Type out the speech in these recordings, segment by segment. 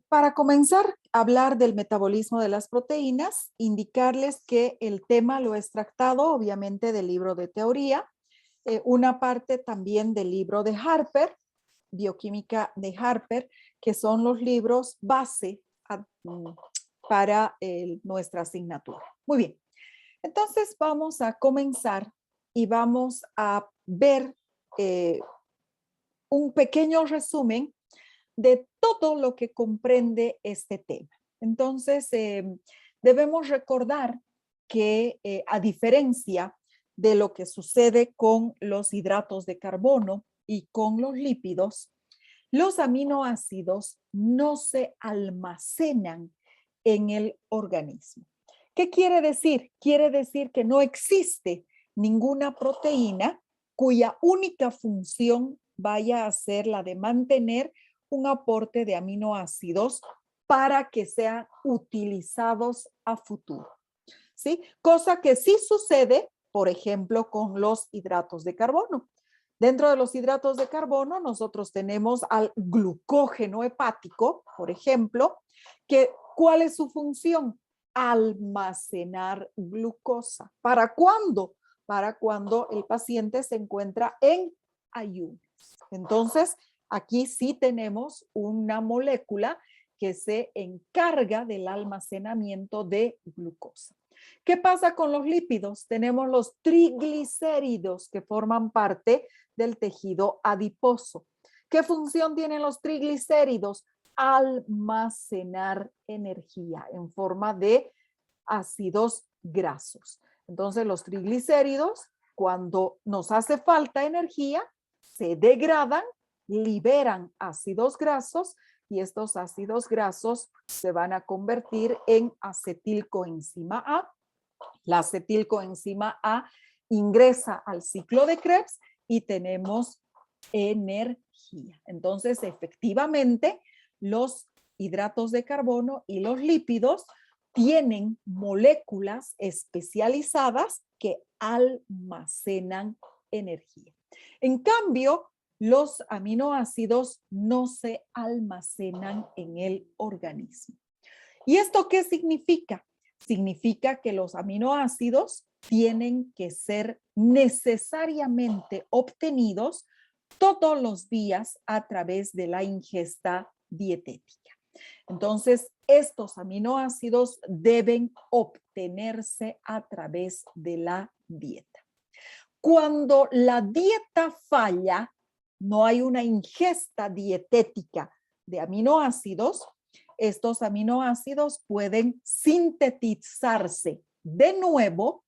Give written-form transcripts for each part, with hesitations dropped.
Para comenzar a hablar del metabolismo de las proteínas, indicarles que el tema lo he extractado obviamente del libro de teoría, una parte también del libro de Harper, Bioquímica de Harper, que son los libros base para nuestra asignatura. Muy bien, entonces vamos a comenzar y vamos a ver un pequeño resumen de todo lo que comprende este tema. Entonces, debemos recordar que a diferencia de lo que sucede con los hidratos de carbono y con los lípidos, los aminoácidos no se almacenan en el organismo. ¿Qué quiere decir? Quiere decir que no existe ninguna proteína cuya única función vaya a ser la de mantener un aporte de aminoácidos para que sean utilizados a futuro, ¿sí? Cosa que sí sucede, por ejemplo, con los hidratos de carbono. Dentro de los hidratos de carbono, nosotros tenemos al glucógeno hepático, por ejemplo, que ¿cuál es su función? Almacenar glucosa. ¿Para cuándo? Para cuando el paciente se encuentra en ayuno. Entonces, aquí sí tenemos una molécula que se encarga del almacenamiento de glucosa. ¿Qué pasa con los lípidos? Tenemos los triglicéridos que forman parte del tejido adiposo. ¿Qué función tienen los triglicéridos? Almacenar energía en forma de ácidos grasos. Entonces, los triglicéridos, cuando nos hace falta energía, se degradan, liberan ácidos grasos y estos ácidos grasos se van a convertir en acetilcoenzima A. La acetilcoenzima A ingresa al ciclo de Krebs y tenemos energía. Entonces, efectivamente, los hidratos de carbono y los lípidos tienen moléculas especializadas que almacenan energía. En cambio, los aminoácidos no se almacenan en el organismo. ¿Y esto qué significa? Significa que los aminoácidos tienen que ser necesariamente obtenidos todos los días a través de la ingesta dietética. Entonces, estos aminoácidos deben obtenerse a través de la dieta. Cuando la dieta falla, no hay una ingesta dietética de aminoácidos, estos aminoácidos pueden sintetizarse de nuevo,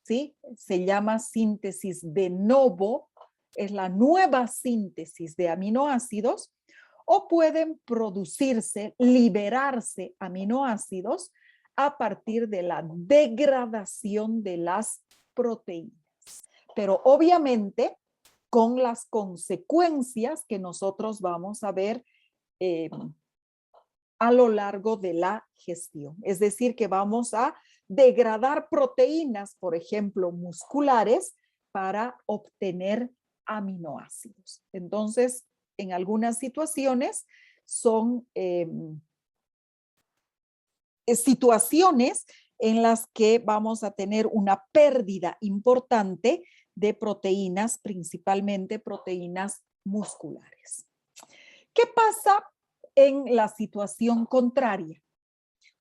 ¿sí? Se llama síntesis de novo, es la nueva síntesis de aminoácidos, o pueden producirse, liberarse aminoácidos a partir de la degradación de las proteínas. Pero obviamente con las consecuencias que nosotros vamos a ver a lo largo de la gestión. Es decir, que vamos a degradar proteínas, por ejemplo, musculares, para obtener aminoácidos. Entonces, en algunas situaciones son situaciones en las que vamos a tener una pérdida importante de proteínas, principalmente proteínas musculares. ¿Qué pasa en la situación contraria?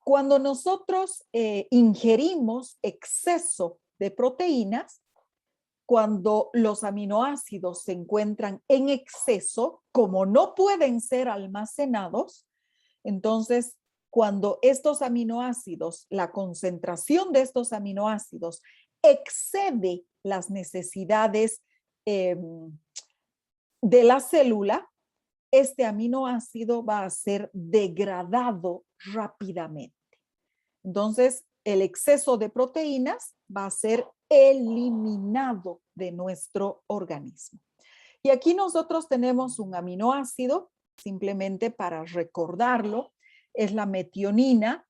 Cuando nosotros ingerimos exceso de proteínas, cuando los aminoácidos se encuentran en exceso, como no pueden ser almacenados, entonces cuando estos aminoácidos, la concentración de estos aminoácidos excede las necesidades de la célula, este aminoácido va a ser degradado rápidamente. Entonces, el exceso de proteínas va a ser eliminado de nuestro organismo. Y aquí nosotros tenemos un aminoácido, simplemente para recordarlo, es la metionina,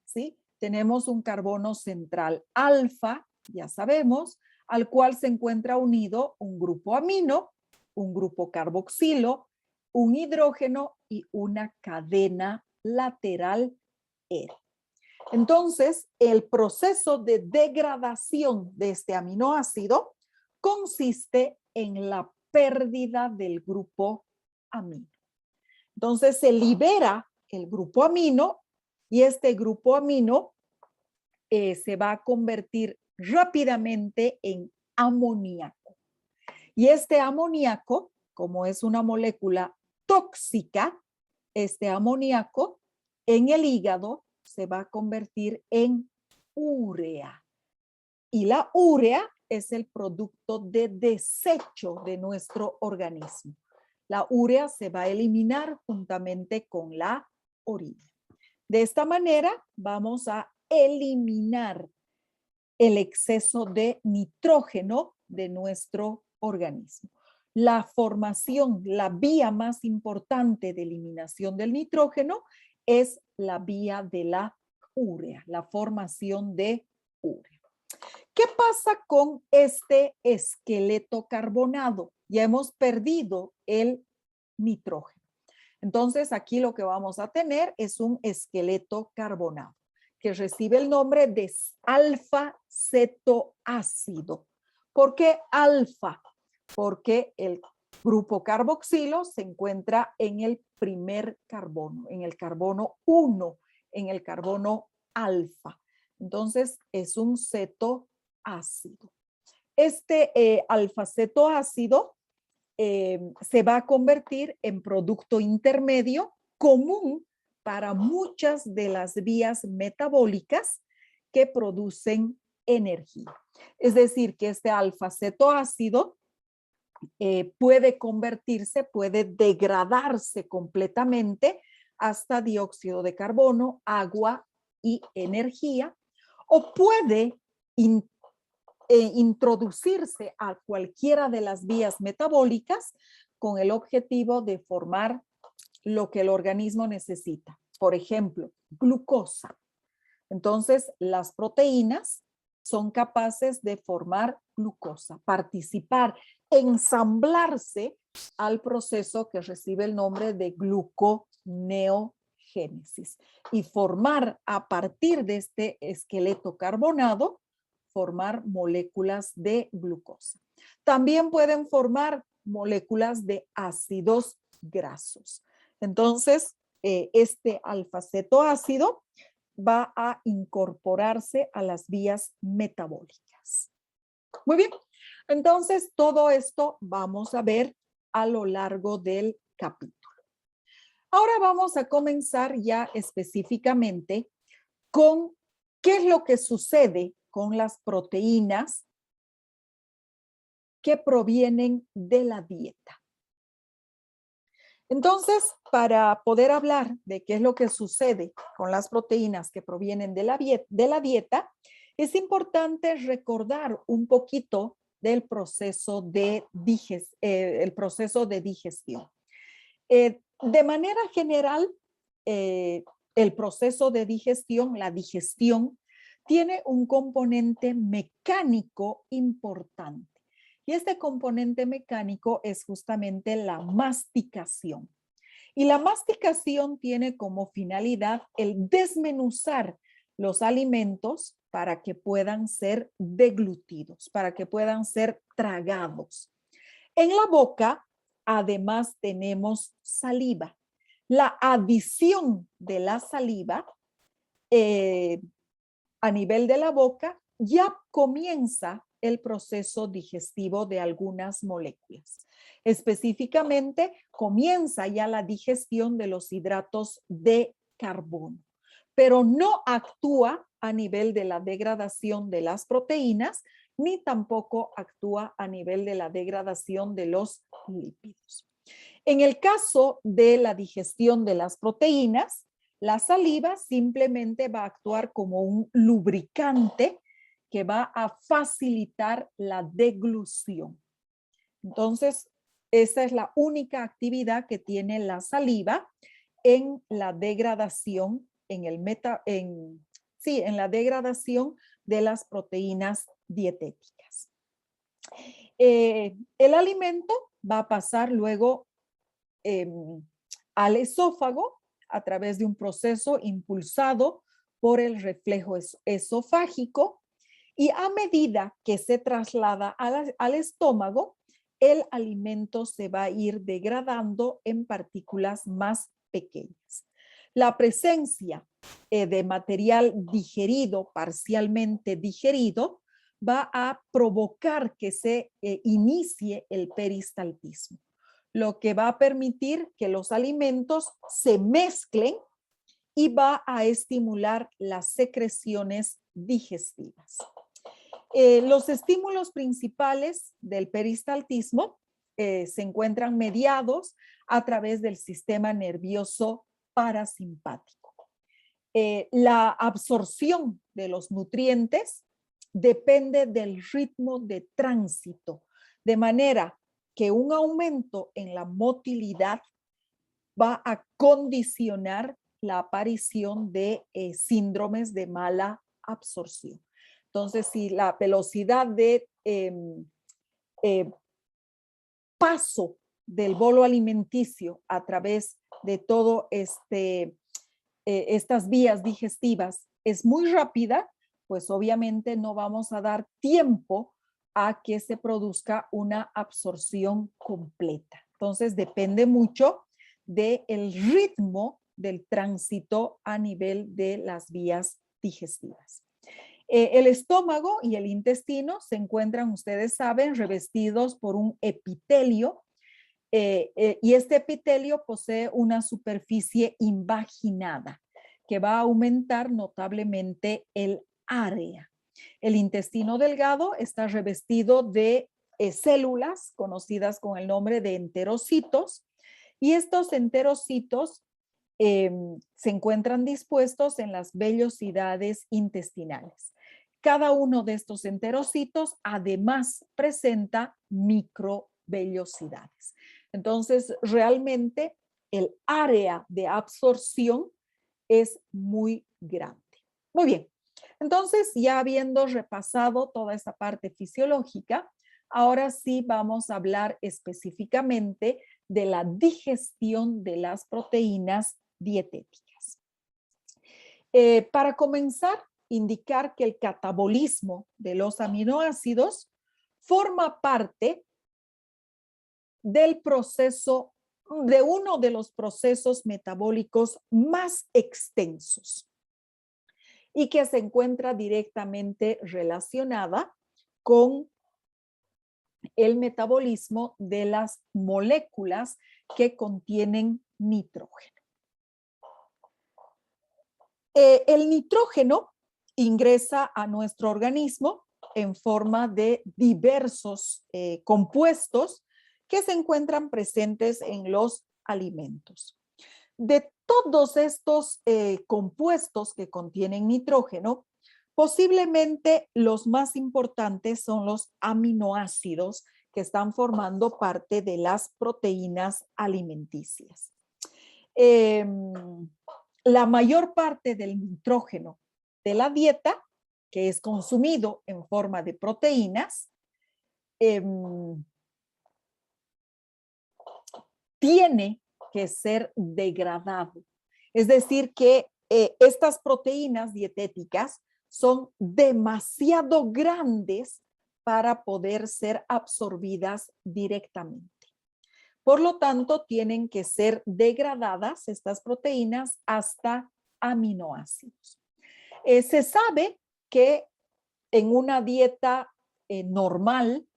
¿sí? Tenemos un carbono central alfa, ya sabemos, al cual se encuentra unido un grupo amino, un grupo carboxilo, un hidrógeno y una cadena lateral R. Entonces, el proceso de degradación de este aminoácido consiste en la pérdida del grupo amino. Entonces, se libera el grupo amino y este grupo amino se va a convertir rápidamente en amoníaco. Y este amoníaco, como es una molécula tóxica, este amoníaco en el hígado se va a convertir en urea. Y la urea es el producto de desecho de nuestro organismo. La urea se va a eliminar juntamente con la orina. De esta manera vamos a eliminar el exceso de nitrógeno de nuestro organismo. La formación, la vía más importante de eliminación del nitrógeno es la vía de la urea, la formación de urea. ¿Qué pasa con este esqueleto carbonado? Ya hemos perdido el nitrógeno. Entonces, aquí lo que vamos a tener es un esqueleto carbonado que recibe el nombre de alfa-cetoácido. ¿Por qué alfa? Porque el grupo carboxilo se encuentra en el primer carbono, en el carbono 1, en el carbono alfa. Entonces, es un cetoácido. Este alfa-cetoácido se va a convertir en producto intermedio común para muchas de las vías metabólicas que producen energía. Es decir, que este alfa-cetoácido puede convertirse, puede degradarse completamente hasta dióxido de carbono, agua y energía, o puede introducirse a cualquiera de las vías metabólicas con el objetivo de formar lo que el organismo necesita. Por ejemplo, glucosa. Entonces, las proteínas son capaces de formar glucosa, participar, ensamblarse al proceso que recibe el nombre de gluconeogénesis y formar a partir de este esqueleto carbonado, formar moléculas de glucosa. También pueden formar moléculas de ácidos grasos. Entonces, este alfa-cetoácido va a incorporarse a las vías metabólicas. Muy bien, entonces todo esto vamos a ver a lo largo del capítulo. Ahora vamos a comenzar ya específicamente con qué es lo que sucede con las proteínas que provienen de la dieta. Entonces, para poder hablar de qué es lo que sucede con las proteínas que provienen de la dieta, es importante recordar un poquito del proceso de digestión. De manera general, el proceso de digestión, la digestión, tiene un componente mecánico importante. Y este componente mecánico es justamente la masticación. Y la masticación tiene como finalidad el desmenuzar los alimentos para que puedan ser deglutidos, para que puedan ser tragados. En la boca, además, tenemos saliva. La adición de la saliva a nivel de la boca ya comienza el proceso digestivo de algunas moléculas. Específicamente, comienza ya la digestión de los hidratos de carbono, pero no actúa a nivel de la degradación de las proteínas, ni tampoco actúa a nivel de la degradación de los lípidos. En el caso de la digestión de las proteínas, la saliva simplemente va a actuar como un lubricante que va a facilitar la deglución. Entonces, esa es la única actividad que tiene la saliva en la degradación, en la degradación de las proteínas dietéticas. El alimento va a pasar luego al esófago, a través de un proceso impulsado por el reflejo esofágico, y a medida que se traslada al estómago, el alimento se va a ir degradando en partículas más pequeñas. La presencia de material digerido, parcialmente digerido, va a provocar que se inicie el peristaltismo, lo que va a permitir que los alimentos se mezclen y va a estimular las secreciones digestivas. Los estímulos principales del peristaltismo se encuentran mediados a través del sistema nervioso parasimpático. La absorción de los nutrientes depende del ritmo de tránsito, de manera que un aumento en la motilidad va a condicionar la aparición de síndromes de mala absorción. Entonces, si la velocidad de paso del bolo alimenticio a través de todo estas vías digestivas es muy rápida, pues obviamente no vamos a dar tiempo a que se produzca una absorción completa. Entonces, depende mucho del ritmo del tránsito a nivel de las vías digestivas. El estómago y el intestino se encuentran, ustedes saben, revestidos por un epitelio y este epitelio posee una superficie invaginada que va a aumentar notablemente el área. El intestino delgado está revestido de células conocidas con el nombre de enterocitos, y estos enterocitos se encuentran dispuestos en las vellosidades intestinales. Cada uno de estos enterocitos además presenta microvellosidades. Entonces, realmente el área de absorción es muy grande. Muy bien. Entonces, ya habiendo repasado toda esta parte fisiológica, ahora sí vamos a hablar específicamente de la digestión de las proteínas dietéticas. Para comenzar, indicar que el catabolismo de los aminoácidos forma parte del proceso, de uno de los procesos metabólicos más extensos y que se encuentra directamente relacionada con el metabolismo de las moléculas que contienen nitrógeno. El nitrógeno ingresa a nuestro organismo en forma de diversos compuestos que se encuentran presentes en los alimentos. De todos estos compuestos que contienen nitrógeno, posiblemente los más importantes son los aminoácidos que están formando parte de las proteínas alimenticias. La mayor parte del nitrógeno de la dieta, que es consumido en forma de proteínas, tiene que ser degradado. Es decir, que estas proteínas dietéticas son demasiado grandes para poder ser absorbidas directamente. Por lo tanto, tienen que ser degradadas estas proteínas hasta aminoácidos. Se sabe que en una dieta normal,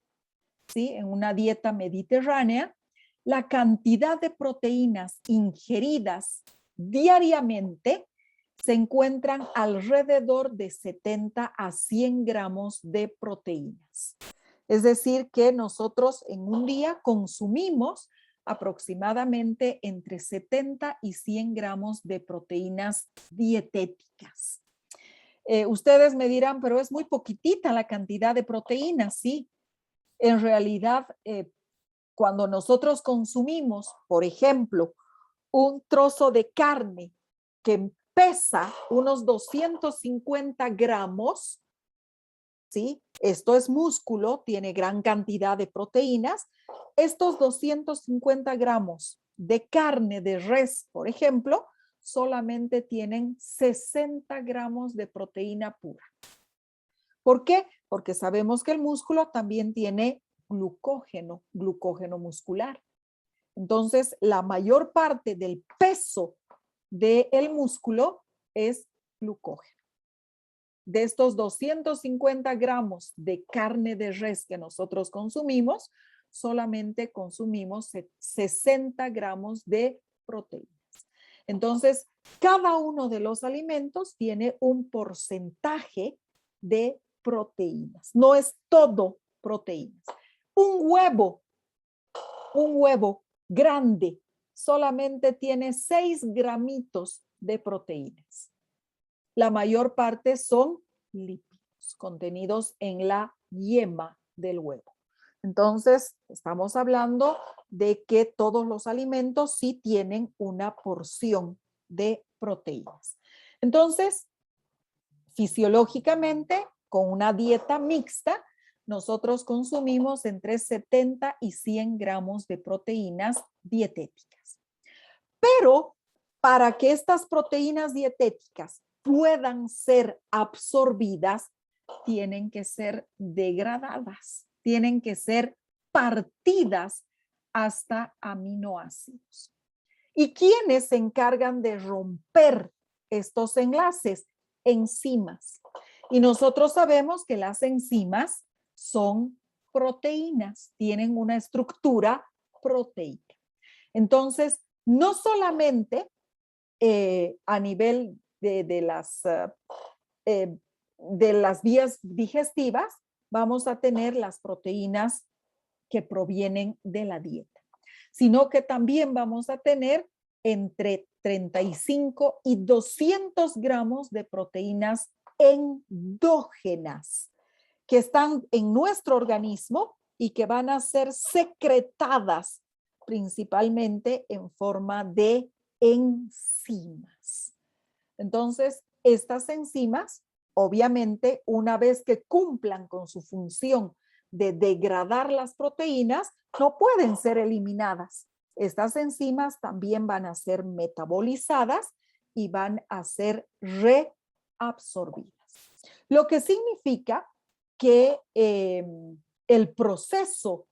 ¿sí? En una dieta mediterránea, la cantidad de proteínas ingeridas diariamente se encuentran alrededor de 70 a 100 gramos de proteínas. Es decir, que nosotros en un día consumimos aproximadamente entre 70 y 100 gramos de proteínas dietéticas. Ustedes me dirán, pero es muy poquitita la cantidad de proteínas, sí. En realidad, cuando nosotros consumimos, por ejemplo, un trozo de carne que pesa unos 250 gramos, ¿sí? Esto es músculo, tiene gran cantidad de proteínas. Estos 250 gramos de carne de res, por ejemplo, solamente tienen 60 gramos de proteína pura. ¿Por qué? Porque sabemos que el músculo también tiene glucógeno muscular. Entonces, la mayor parte del peso del músculo es glucógeno. De estos 250 gramos de carne de res que nosotros consumimos, solamente consumimos 60 gramos de proteínas. Entonces, cada uno de los alimentos tiene un porcentaje de proteínas. No es todo proteínas. Un huevo grande solamente tiene 6 gramitos de proteínas. La mayor parte son lípidos contenidos en la yema del huevo. Entonces, estamos hablando de que todos los alimentos sí tienen una porción de proteínas. Entonces, fisiológicamente, con una dieta mixta, nosotros consumimos entre 70 y 100 gramos de proteínas dietéticas. Pero para que estas proteínas dietéticas puedan ser absorbidas, tienen que ser degradadas, tienen que ser partidas hasta aminoácidos. ¿Y quiénes se encargan de romper estos enlaces? Enzimas. Y nosotros sabemos que las enzimas son proteínas, tienen una estructura proteica. Entonces, no solamente a nivel de las vías digestivas vamos a tener las proteínas que provienen de la dieta, sino que también vamos a tener entre 35 y 200 gramos de proteínas endógenas que están en nuestro organismo y que van a ser secretadas principalmente en forma de enzimas. Entonces, estas enzimas, obviamente, una vez que cumplan con su función de degradar las proteínas, no pueden ser eliminadas. Estas enzimas también van a ser metabolizadas y van a ser reabsorbidas. Lo que significa que el proceso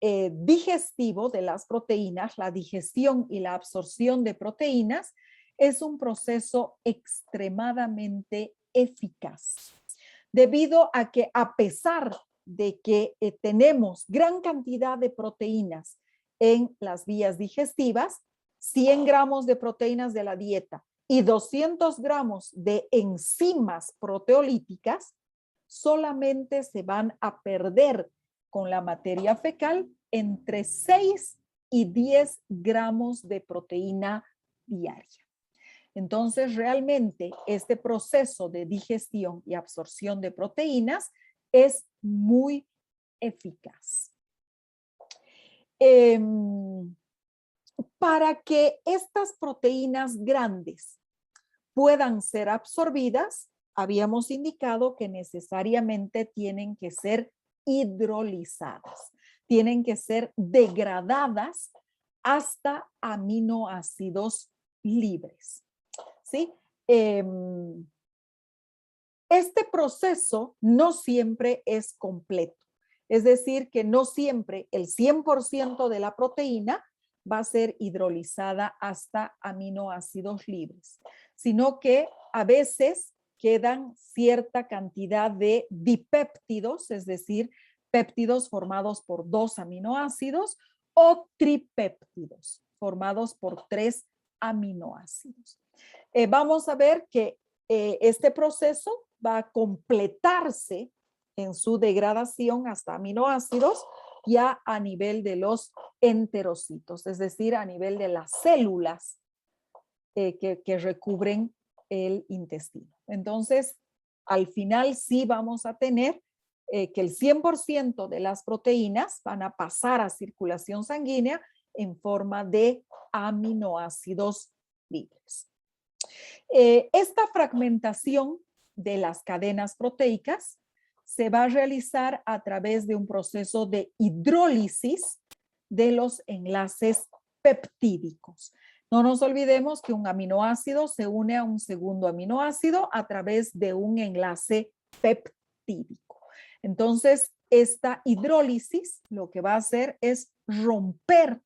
digestivo de las proteínas, la digestión y la absorción de proteínas, es un proceso extremadamente eficaz, debido a que a pesar de que tenemos gran cantidad de proteínas en las vías digestivas, 100 gramos de proteínas de la dieta y 200 gramos de enzimas proteolíticas, solamente se van a perder con la materia fecal entre 6 y 10 gramos de proteína diaria. Entonces, realmente este proceso de digestión y absorción de proteínas es muy eficaz. Para que estas proteínas grandes puedan ser absorbidas, habíamos indicado que necesariamente tienen que ser hidrolizadas, tienen que ser degradadas hasta aminoácidos libres. ¿Sí? Este proceso no siempre es completo, es decir, que no siempre el 100% de la proteína va a ser hidrolizada hasta aminoácidos libres, sino que a veces quedan cierta cantidad de dipéptidos, es decir, péptidos formados por 2 aminoácidos o tripéptidos formados por 3 aminoácidos. Vamos a ver que este proceso va a completarse en su degradación hasta aminoácidos ya a nivel de los enterocitos, es decir, a nivel de las células que recubren el intestino. Entonces, al final sí vamos a tener que el 100% de las proteínas van a pasar a circulación sanguínea en forma de aminoácidos libres. Esta fragmentación de las cadenas proteicas se va a realizar a través de un proceso de hidrólisis de los enlaces peptídicos. No nos olvidemos que un aminoácido se une a un segundo aminoácido a través de un enlace peptídico. Entonces, esta hidrólisis lo que va a hacer es romper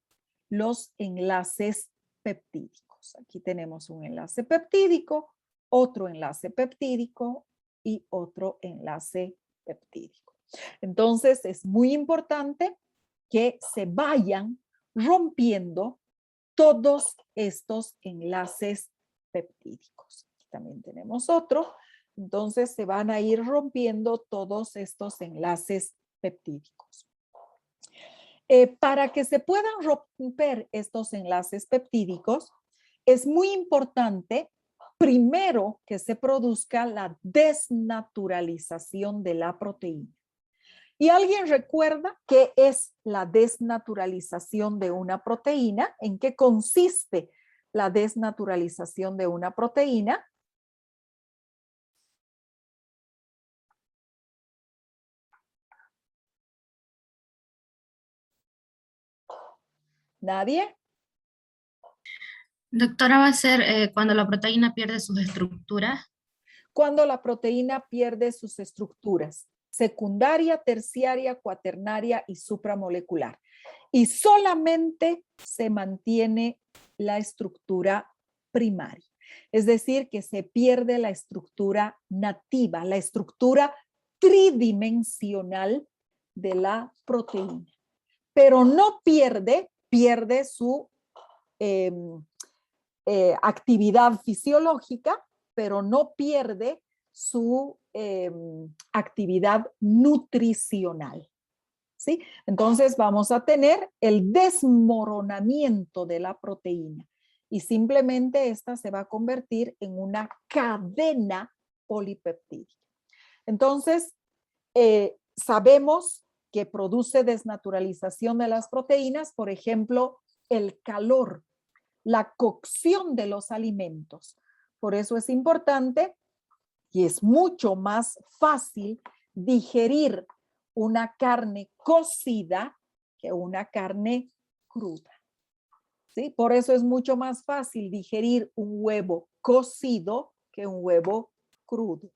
los enlaces peptídicos. Aquí tenemos un enlace peptídico, otro enlace peptídico y otro enlace peptídico. Entonces, es muy importante que se vayan rompiendo todos estos enlaces peptídicos. Aquí también tenemos otro. Entonces se van a ir rompiendo todos estos enlaces peptídicos. Para que se puedan romper estos enlaces peptídicos, es muy importante primero que se produzca la desnaturalización de la proteína. ¿Y alguien recuerda qué es la desnaturalización de una proteína? ¿En qué consiste la desnaturalización de una proteína? ¿Nadie? Doctora, va a ser cuando la proteína pierde sus estructuras. Cuando la proteína pierde sus estructuras secundaria, terciaria, cuaternaria y supramolecular. Y solamente se mantiene la estructura primaria. Es decir, que se pierde la estructura nativa, la estructura tridimensional de la proteína. Pero no pierde su actividad fisiológica, pero no pierde su actividad nutricional. ¿Sí? Entonces vamos a tener el desmoronamiento de la proteína y simplemente esta se va a convertir en una cadena polipeptídica. Entonces, sabemos que produce desnaturalización de las proteínas, por ejemplo, el calor, la cocción de los alimentos. Por eso es importante y es mucho más fácil digerir una carne cocida que una carne cruda. ¿Sí? Por eso es mucho más fácil digerir un huevo cocido que un huevo crudo.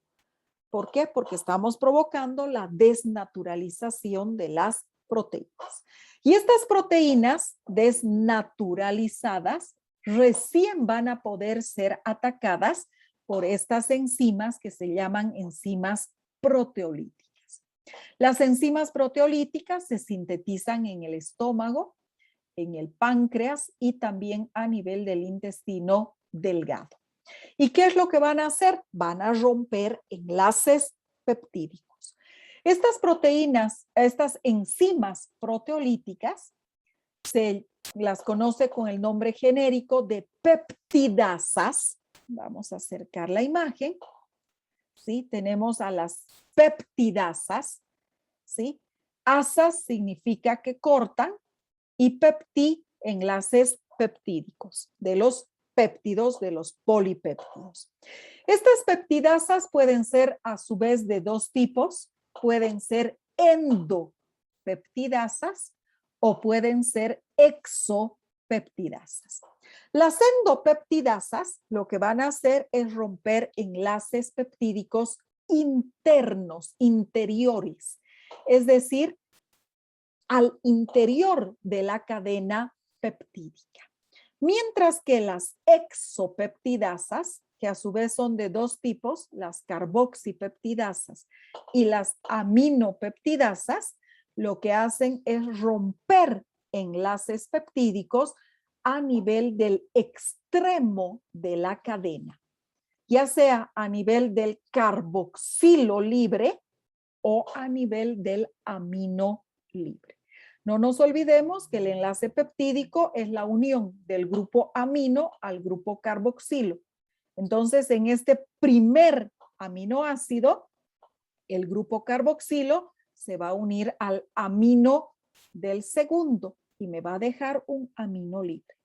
¿Por qué? Porque estamos provocando la desnaturalización de las proteínas. Y estas proteínas desnaturalizadas recién van a poder ser atacadas por estas enzimas que se llaman enzimas proteolíticas. Las enzimas proteolíticas se sintetizan en el estómago, en el páncreas y también a nivel del intestino delgado. ¿Y qué es lo que van a hacer? Van a romper enlaces peptídicos. Estas proteínas, estas enzimas proteolíticas, se las conoce con el nombre genérico de peptidasas. Vamos a acercar la imagen. ¿Sí? Tenemos a las peptidasas. ¿Sí? Asas significa que cortan y peptí, enlaces peptídicos de los péptidos, de los polipéptidos. Estas peptidasas pueden ser a su vez de dos tipos, pueden ser endopeptidasas o pueden ser exopeptidasas. Las endopeptidasas lo que van a hacer es romper enlaces peptídicos internos, interiores, es decir, al interior de la cadena peptídica. Mientras que las exopeptidasas, que a su vez son de dos tipos, las carboxipeptidasas y las aminopeptidasas, lo que hacen es romper enlaces peptídicos a nivel del extremo de la cadena, ya sea a nivel del carboxilo libre o a nivel del amino libre. No nos olvidemos que el enlace peptídico es la unión del grupo amino al grupo carboxilo. Entonces, en este primer aminoácido, el grupo carboxilo se va a unir al amino del segundo y me va a dejar un amino libre.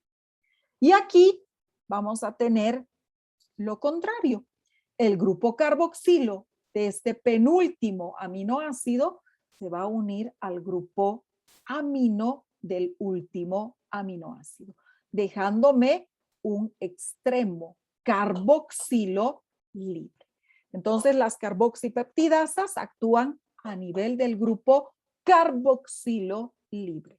Y aquí vamos a tener lo contrario. El grupo carboxilo de este penúltimo aminoácido se va a unir al grupo amino del último aminoácido, dejándome un extremo carboxilo libre. Entonces, las carboxipeptidasas actúan a nivel del grupo carboxilo libre,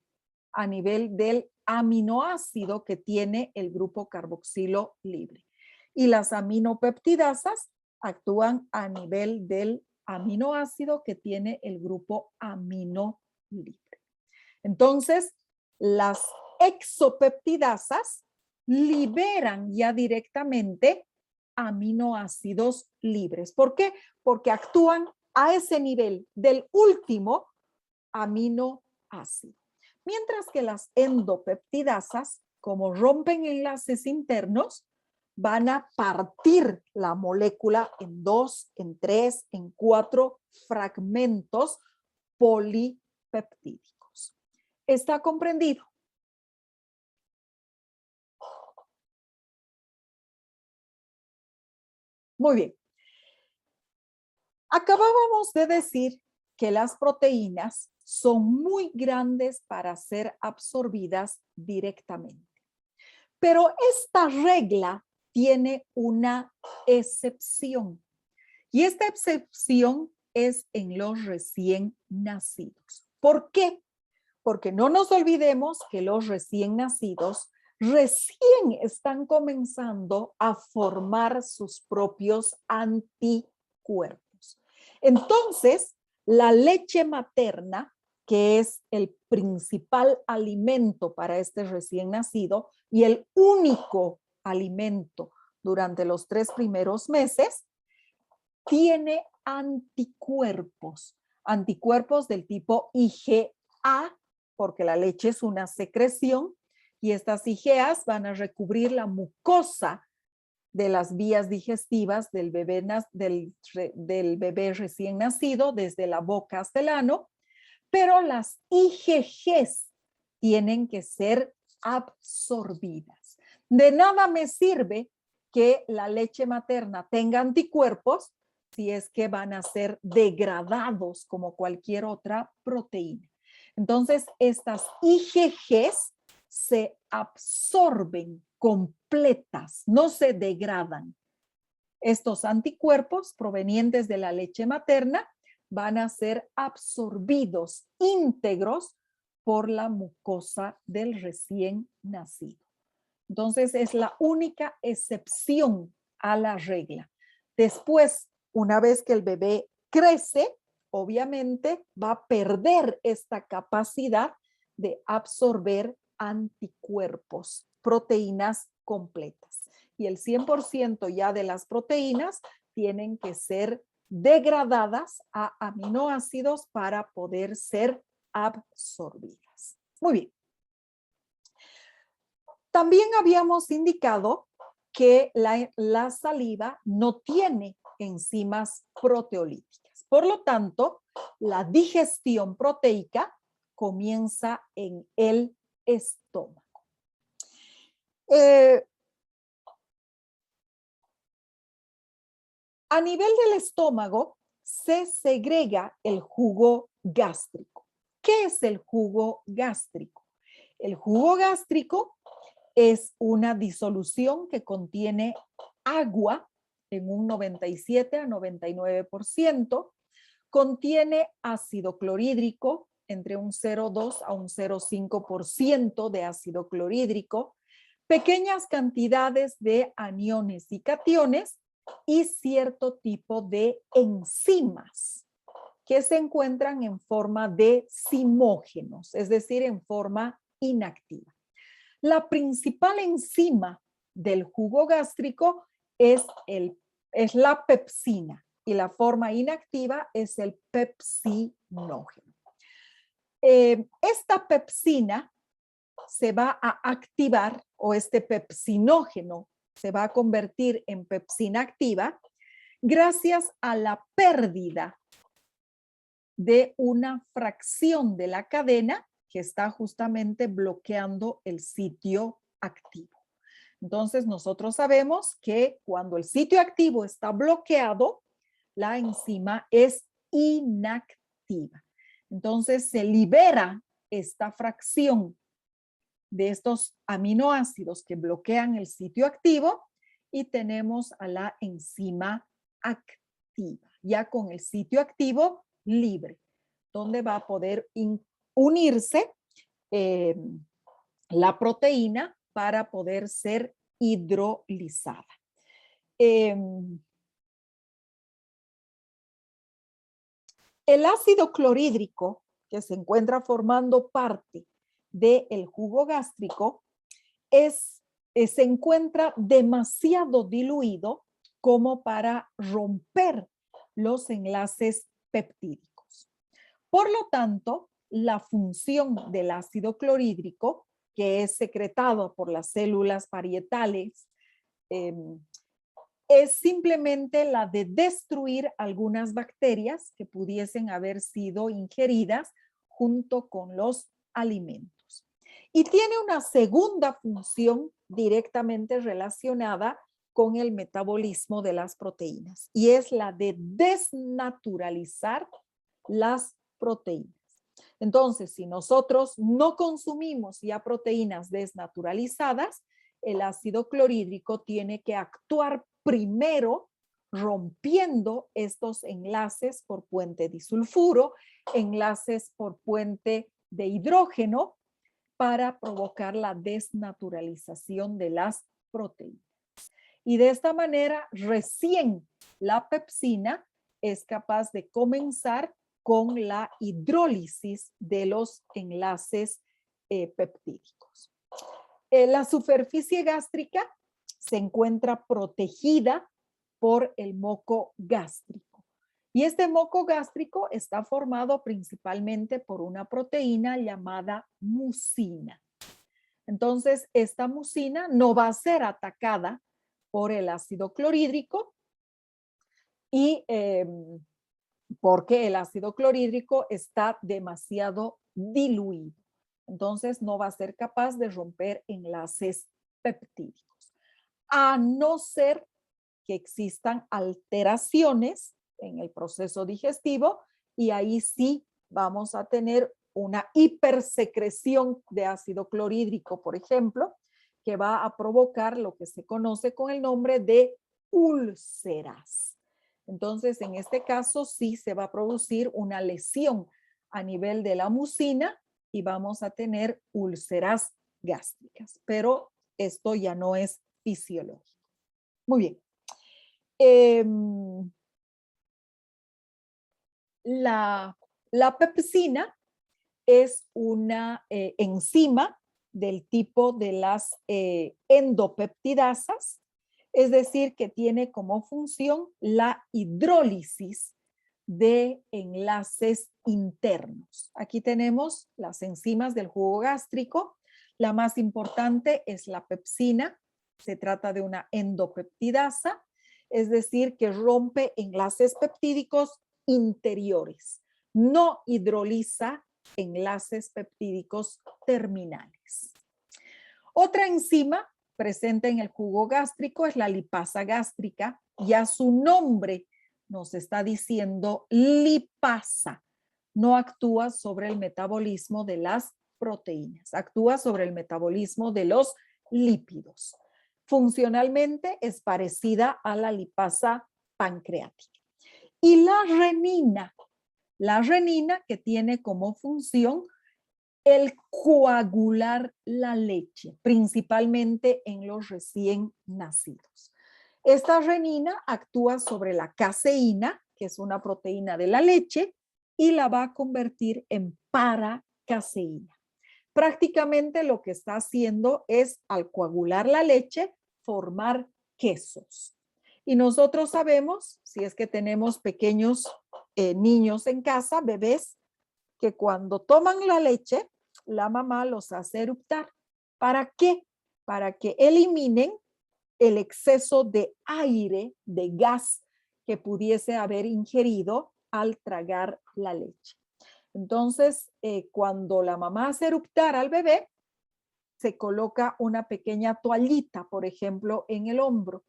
a nivel del aminoácido que tiene el grupo carboxilo libre. Y las aminopeptidasas actúan a nivel del aminoácido que tiene el grupo amino libre. Entonces, las exopeptidasas liberan ya directamente aminoácidos libres. ¿Por qué? Porque actúan a ese nivel del último aminoácido. Mientras que las endopeptidasas, como rompen enlaces internos, van a partir la molécula en 2, en 3, en 4 fragmentos polipeptídicos. ¿Está comprendido? Muy bien. Acabábamos de decir que las proteínas son muy grandes para ser absorbidas directamente. Pero esta regla tiene una excepción. Y esta excepción es en los recién nacidos. ¿Por qué? Porque no nos olvidemos que los recién nacidos recién están comenzando a formar sus propios anticuerpos. Entonces, la leche materna, que es el principal alimento para este recién nacido y el único alimento durante los 3 primeros meses, tiene anticuerpos, anticuerpos del tipo IgA, porque la leche es una secreción y estas IgAs van a recubrir la mucosa de las vías digestivas del bebé, del bebé recién nacido, desde la boca hasta el ano, pero las IgGs tienen que ser absorbidas. De nada me sirve que la leche materna tenga anticuerpos si es que van a ser degradados como cualquier otra proteína. Entonces, estas IgGs se absorben completas, no se degradan. Estos anticuerpos provenientes de la leche materna van a ser absorbidos íntegros por la mucosa del recién nacido. Entonces, es la única excepción a la regla. Después, una vez que el bebé crece, obviamente va a perder esta capacidad de absorber anticuerpos, proteínas completas. Y el 100% ya de las proteínas tienen que ser degradadas a aminoácidos para poder ser absorbidas. Muy bien. También habíamos indicado que la saliva no tiene enzimas proteolíticas. Por lo tanto, la digestión proteica comienza en el estómago. A nivel del estómago se segrega el jugo gástrico. ¿Qué es el jugo gástrico? El jugo gástrico es una disolución que contiene agua en un 97 a 99%, contiene ácido clorhídrico entre un 0,2 a un 0,5% de ácido clorhídrico, pequeñas cantidades de aniones y cationes y cierto tipo de enzimas que se encuentran en forma de zimógenos, es decir, en forma inactiva. La principal enzima del jugo gástrico es la pepsina y la forma inactiva es el pepsinógeno. Esta pepsina se va a activar, o este pepsinógeno se va a convertir en pepsina activa gracias a la pérdida de una fracción de la cadena que está justamente bloqueando el sitio activo. Entonces, nosotros sabemos que cuando el sitio activo está bloqueado, la enzima es inactiva. Entonces, se libera esta fracción de estos aminoácidos que bloquean el sitio activo y tenemos a la enzima activa, ya con el sitio activo libre, donde va a poder unirse la proteína para poder ser hidrolizada. El ácido clorhídrico, que se encuentra formando parte del jugo gástrico, se encuentra demasiado diluido como para romper los enlaces peptídicos. Por lo tanto, la función del ácido clorhídrico, que es secretado por las células parietales, es simplemente la de destruir algunas bacterias que pudiesen haber sido ingeridas junto con los alimentos. Y tiene una segunda función directamente relacionada con el metabolismo de las proteínas, y es la de desnaturalizar las proteínas. Entonces, si nosotros no consumimos ya proteínas desnaturalizadas, el ácido clorhídrico tiene que actuar primero rompiendo estos enlaces por puente disulfuro, enlaces por puente de hidrógeno, para provocar la desnaturalización de las proteínas. Y de esta manera, recién la pepsina es capaz de comenzar con la hidrólisis de los enlaces peptídicos. La superficie gástrica se encuentra protegida por el moco gástrico. Y este moco gástrico está formado principalmente por una proteína llamada mucina. Entonces, esta mucina no va a ser atacada por el ácido clorhídrico y porque el ácido clorhídrico está demasiado diluido. Entonces, no va a ser capaz de romper enlaces peptídicos, a no ser que existan alteraciones en el proceso digestivo, y ahí sí vamos a tener una hipersecreción de ácido clorhídrico, por ejemplo, que va a provocar lo que se conoce con el nombre de úlceras. Entonces, en este caso sí se va a producir una lesión a nivel de la mucina y vamos a tener úlceras gástricas, pero esto ya no es fisiológico. Muy bien. La pepsina es una enzima del tipo de las endopeptidasas, es decir, que tiene como función la hidrólisis de enlaces internos. Aquí tenemos las enzimas del jugo gástrico. La más importante es la pepsina. Se trata de una endopeptidasa, es decir, que rompe enlaces peptídicos interiores. No hidroliza enlaces peptídicos terminales. Otra enzima presente en el jugo gástrico es la lipasa gástrica. Ya su nombre nos está diciendo lipasa. No actúa sobre el metabolismo de las proteínas, actúa sobre el metabolismo de los lípidos. Funcionalmente es parecida a la lipasa pancreática. Y la renina que tiene como función el coagular la leche, principalmente en los recién nacidos. Esta renina actúa sobre la caseína, que es una proteína de la leche, y la va a convertir en paracaseína. Prácticamente lo que está haciendo es, al coagular la leche, formar quesos. Y nosotros sabemos, si es que tenemos pequeños niños en casa, bebés, que cuando toman la leche, la mamá los hace eruptar. ¿Para qué? Para que eliminen el exceso de aire, de gas que pudiese haber ingerido al tragar la leche. Entonces, cuando la mamá hace eruptar al bebé, se coloca una pequeña toallita, por ejemplo, en el hombro.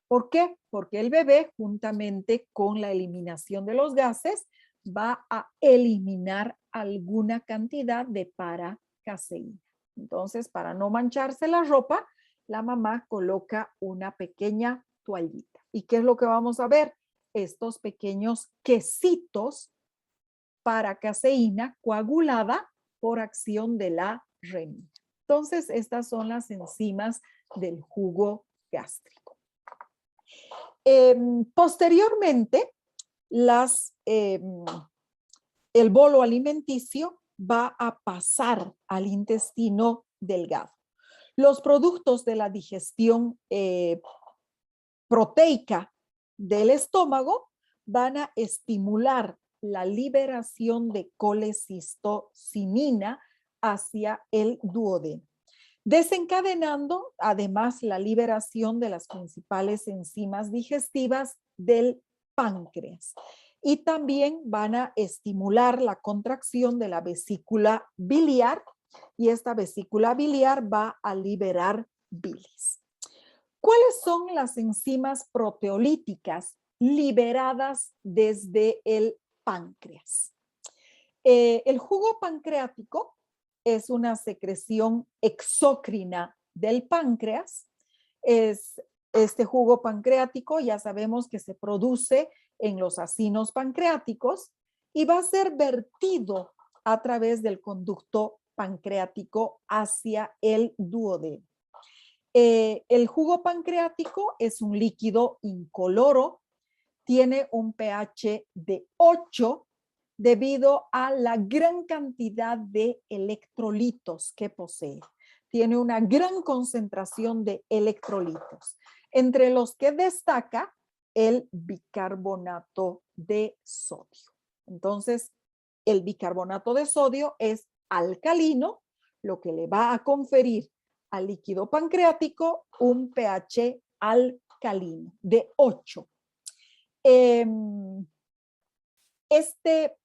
¿Por qué? Porque el bebé, juntamente con la eliminación de los gases, va a eliminar alguna cantidad de paracaseína. Entonces, para no mancharse la ropa, la mamá coloca una pequeña toallita. ¿Y qué es lo que vamos a ver? Estos pequeños quesitos para caseína coagulada por acción de la renina. Entonces, estas son las enzimas del jugo gástrico. Posteriormente, el bolo alimenticio va a pasar al intestino delgado. Los productos de la digestión proteica del estómago van a estimular la liberación de colecistocinina hacia el duodeno, desencadenando además la liberación de las principales enzimas digestivas del páncreas. Y también van a estimular la contracción de la vesícula biliar, y esta vesícula biliar va a liberar bilis. ¿Cuáles son las enzimas proteolíticas liberadas desde el páncreas? El jugo pancreático es una secreción exócrina del páncreas. Este jugo pancreático ya sabemos que se produce en los acinos pancreáticos y va a ser vertido a través del conducto pancreático hacia el duodeno. El jugo pancreático es un líquido incoloro, tiene un pH de 8 debido a la gran cantidad de electrolitos que posee. Tiene una gran concentración de electrolitos, entre los que destaca el bicarbonato de sodio. Entonces, el bicarbonato de sodio es alcalino, lo que le va a conferir al líquido pancreático un pH alcalino de 8. Este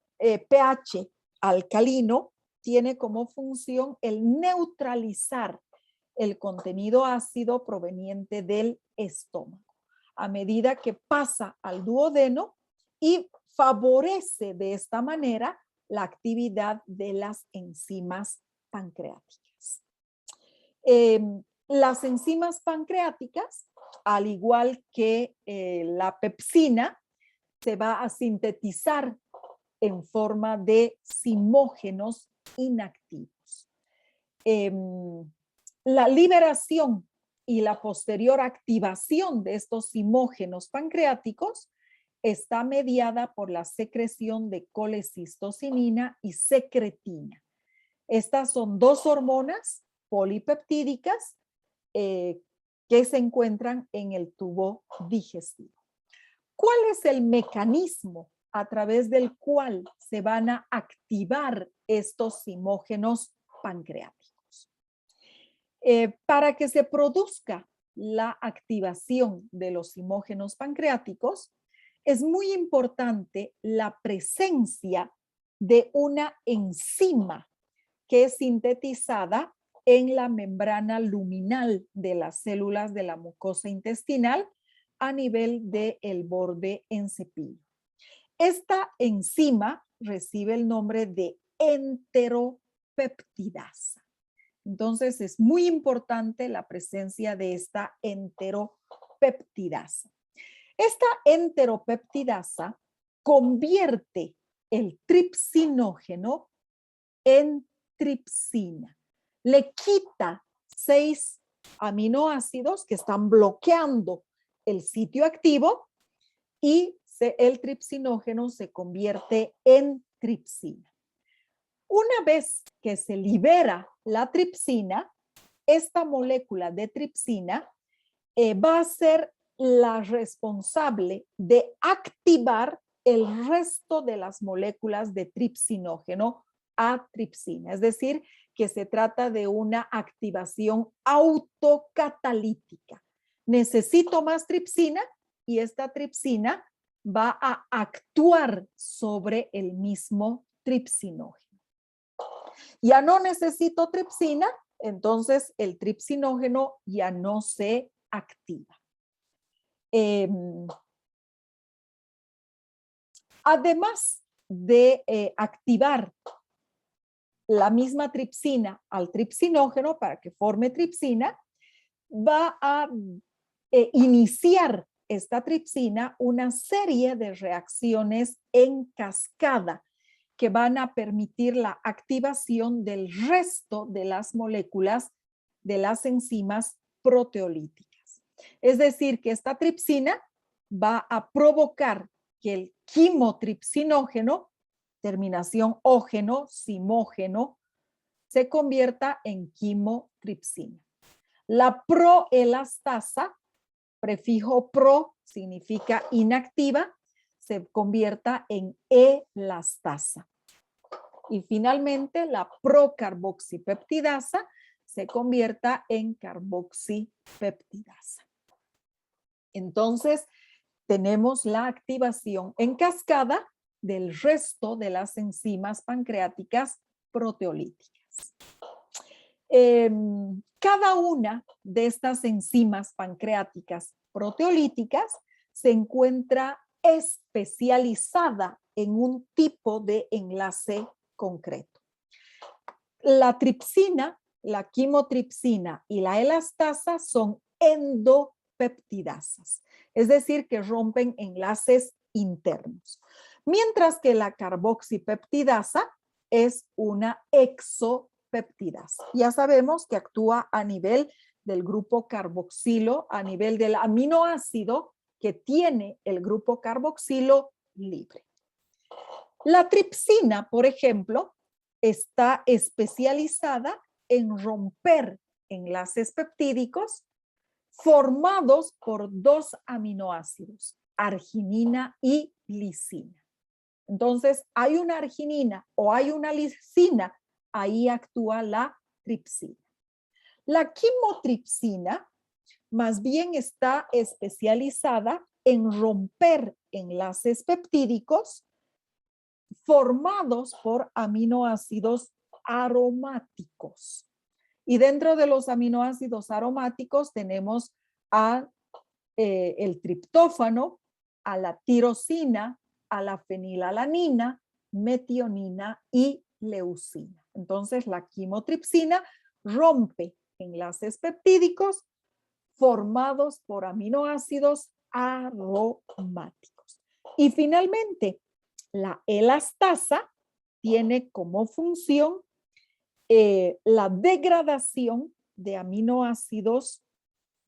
pH alcalino tiene como función el neutralizar el contenido ácido proveniente del estómago a medida que pasa al duodeno y favorece de esta manera la actividad de las enzimas pancreáticas. Las enzimas pancreáticas, al igual que la pepsina, se va a sintetizar en forma de zimógenos inactivos. La liberación y la posterior activación de estos zimógenos pancreáticos está mediada por la secreción de colecistocinina y secretina. Estas son dos hormonas polipeptídicas que se encuentran en el tubo digestivo. ¿Cuál es el mecanismo a través del cual se van a activar estos zimógenos pancreáticos? Para que se produzca la activación de los zimógenos pancreáticos, es muy importante la presencia de una enzima que es sintetizada en la membrana luminal de las células de la mucosa intestinal a nivel del borde en cepillo. Esta enzima recibe el nombre de enteropeptidasa. Entonces, es muy importante la presencia de esta enteropeptidasa. Esta enteropeptidasa convierte el tripsinógeno en tripsina. Le quita 6 aminoácidos que están bloqueando el sitio activo y el tripsinógeno se convierte en tripsina. Una vez que se libera la tripsina, esta molécula de tripsina va a ser la responsable de activar el resto de las moléculas de tripsinógeno a tripsina. Es decir, que se trata de una activación autocatalítica. Necesito más tripsina y esta tripsina va a actuar sobre el mismo tripsinógeno. Ya no necesito tripsina, entonces el tripsinógeno ya no se activa. Además de activar la misma tripsina al tripsinógeno para que forme tripsina, va a iniciar esta tripsina una serie de reacciones en cascada que van a permitir la activación del resto de las moléculas de las enzimas proteolíticas. Es decir, que esta tripsina va a provocar que el quimotripsinógeno, terminación ógeno, simógeno, se convierta en quimotripsina. La proelastasa, prefijo pro, significa inactiva, se convierta en elastasa. Y finalmente, la procarboxipeptidasa se convierta en carboxipeptidasa. Entonces, tenemos la activación en cascada del resto de las enzimas pancreáticas proteolíticas. Cada una de estas enzimas pancreáticas proteolíticas se encuentra especializada en un tipo de enlace concreto. La tripsina, la quimotripsina y la elastasa son endopeptidasas, es decir, que rompen enlaces internos, mientras que la carboxipeptidasa es una exopeptidasa. Ya sabemos que actúa a nivel del grupo carboxilo, a nivel del aminoácido que tiene el grupo carboxilo libre. La tripsina, por ejemplo, está especializada en romper enlaces peptídicos formados por dos aminoácidos, arginina y lisina. Entonces, hay una arginina o hay una lisina, ahí actúa la tripsina. La quimotripsina más bien está especializada en romper enlaces peptídicos formados por aminoácidos aromáticos. Y dentro de los aminoácidos aromáticos tenemos el triptófano, a la tirosina, a la fenilalanina, metionina y leucina. Entonces, la quimotripsina rompe enlaces peptídicos formados por aminoácidos aromáticos. Y finalmente, la elastasa tiene como función la degradación de aminoácidos,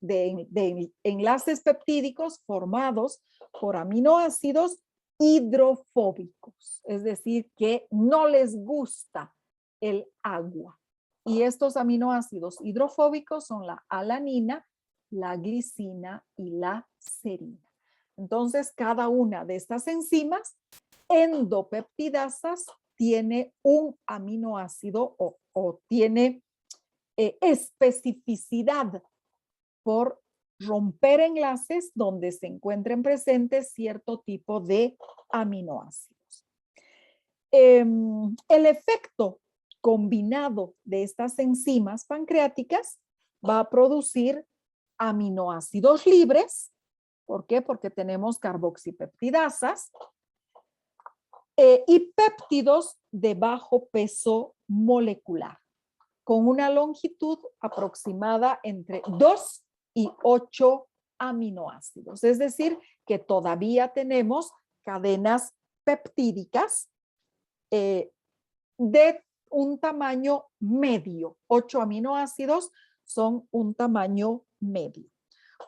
de enlaces peptídicos formados por aminoácidos hidrofóbicos, es decir, que no les gusta el agua. Y estos aminoácidos hidrofóbicos son la alanina, la glicina y la serina. Entonces, cada una de estas enzimas endopeptidasas tiene un aminoácido o tiene especificidad por romper enlaces donde se encuentren presentes cierto tipo de aminoácidos. El efecto combinado de estas enzimas pancreáticas va a producir aminoácidos libres. ¿Por qué? Porque tenemos carboxipeptidasas y péptidos de bajo peso molecular, con una longitud aproximada entre 2 y 8 aminoácidos. Es decir, que todavía tenemos cadenas peptídicas de un tamaño medio. 8 aminoácidos son un tamaño medio.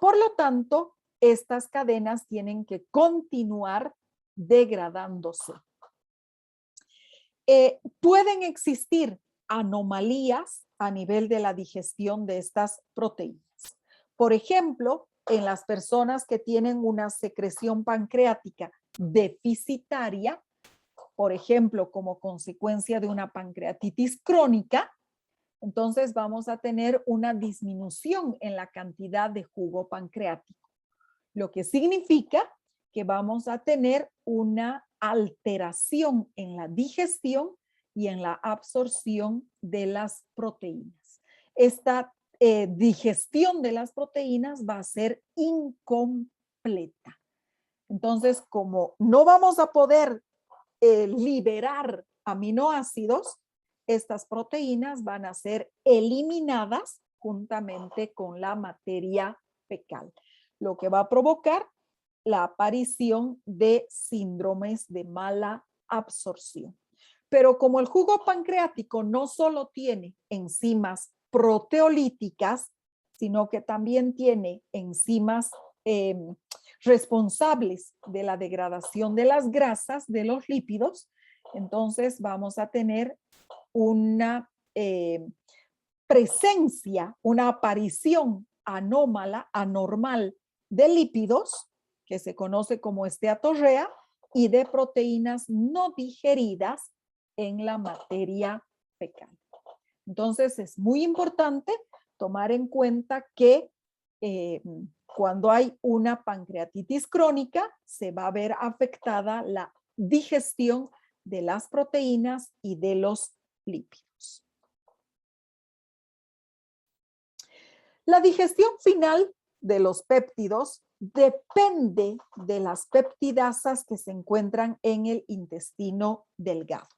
Por lo tanto, estas cadenas tienen que continuar degradándose. Pueden existir anomalías a nivel de la digestión de estas proteínas. Por ejemplo, en las personas que tienen una secreción pancreática deficitaria, por ejemplo, como consecuencia de una pancreatitis crónica, entonces vamos a tener una disminución en la cantidad de jugo pancreático, lo que significa que vamos a tener una alteración en la digestión y en la absorción de las proteínas. Esta digestión de las proteínas va a ser incompleta. Entonces, como no vamos a poder liberar aminoácidos, estas proteínas van a ser eliminadas juntamente con la materia fecal, lo que va a provocar la aparición de síndromes de mala absorción. Pero como el jugo pancreático no solo tiene enzimas proteolíticas, sino que también tiene enzimas responsables de la degradación de las grasas, de los lípidos, entonces vamos a tener una presencia, una aparición anómala, anormal de lípidos, que se conoce como esteatorrea, y de proteínas no digeridas en la materia fecal. Entonces es muy importante tomar en cuenta que cuando hay una pancreatitis crónica, se va a ver afectada la digestión de las proteínas y de los lípidos. La digestión final de los péptidos depende de las peptidasas que se encuentran en el intestino delgado.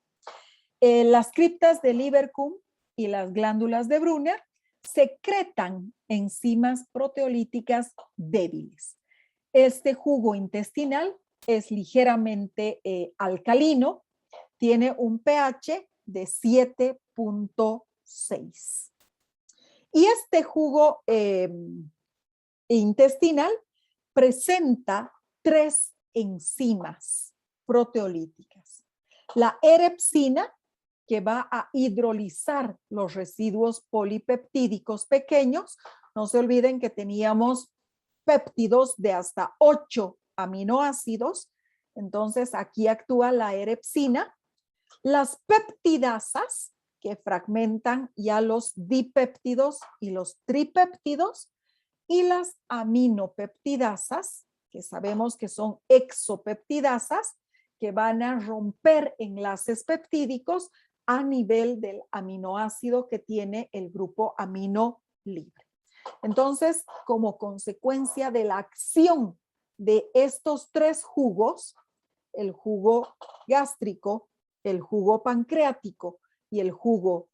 Las criptas de Lieberkühn y las glándulas de Brunner secretan enzimas proteolíticas débiles. Este jugo intestinal es ligeramente alcalino, tiene un pH de 7.6. Y este jugo intestinal presenta 3 enzimas proteolíticas. La erepsina, que va a hidrolizar los residuos polipeptídicos pequeños. No se olviden que teníamos péptidos de hasta 8 aminoácidos. Entonces, aquí actúa la erepsina. Las peptidasas, que fragmentan ya los dipéptidos y los tripéptidos, y las aminopeptidasas, que sabemos que son exopeptidasas, que van a romper enlaces peptídicos a nivel del aminoácido que tiene el grupo amino libre. Entonces, como consecuencia de la acción de estos 3 jugos, el jugo gástrico, el jugo pancreático y el jugo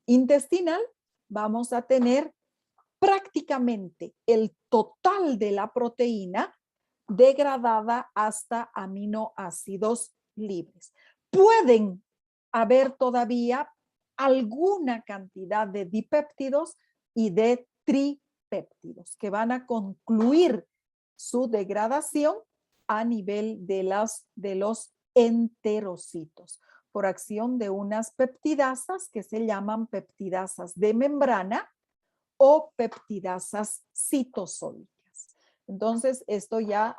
intestinal, vamos a tener prácticamente el total de la proteína degradada hasta aminoácidos libres. Pueden haber todavía alguna cantidad de dipéptidos y de tripéptidos que van a concluir su degradación a nivel de los enterocitos por acción de unas peptidasas que se llaman peptidasas de membrana o peptidasas citosólicas. Entonces, esto ya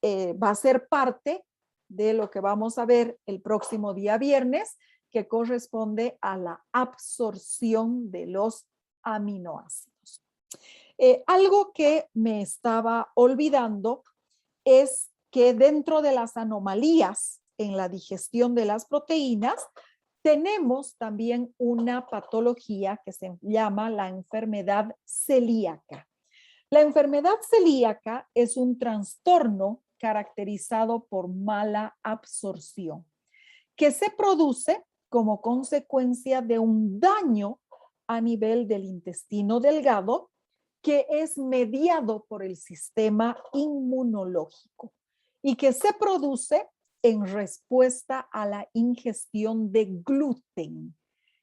va a ser parte de lo que vamos a ver el próximo día viernes, que corresponde a la absorción de los aminoácidos. Algo que me estaba olvidando es que dentro de las anomalías en la digestión de las proteínas, tenemos también una patología que se llama la enfermedad celíaca. La enfermedad celíaca es un trastorno caracterizado por mala absorción, que se produce como consecuencia de un daño a nivel del intestino delgado que es mediado por el sistema inmunológico y que se produce en respuesta a la ingestión de gluten.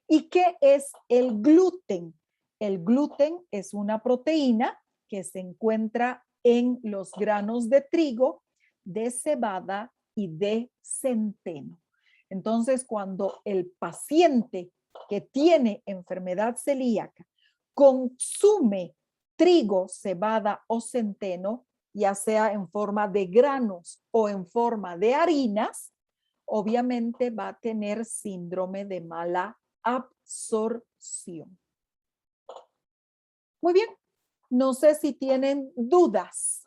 ¿Y qué es el gluten? El gluten es una proteína que se encuentra en los granos de trigo, de cebada y de centeno. Entonces, cuando el paciente que tiene enfermedad celíaca consume trigo, cebada o centeno, ya sea en forma de granos o en forma de harinas, obviamente va a tener síndrome de mala absorción. Muy bien, no sé si tienen dudas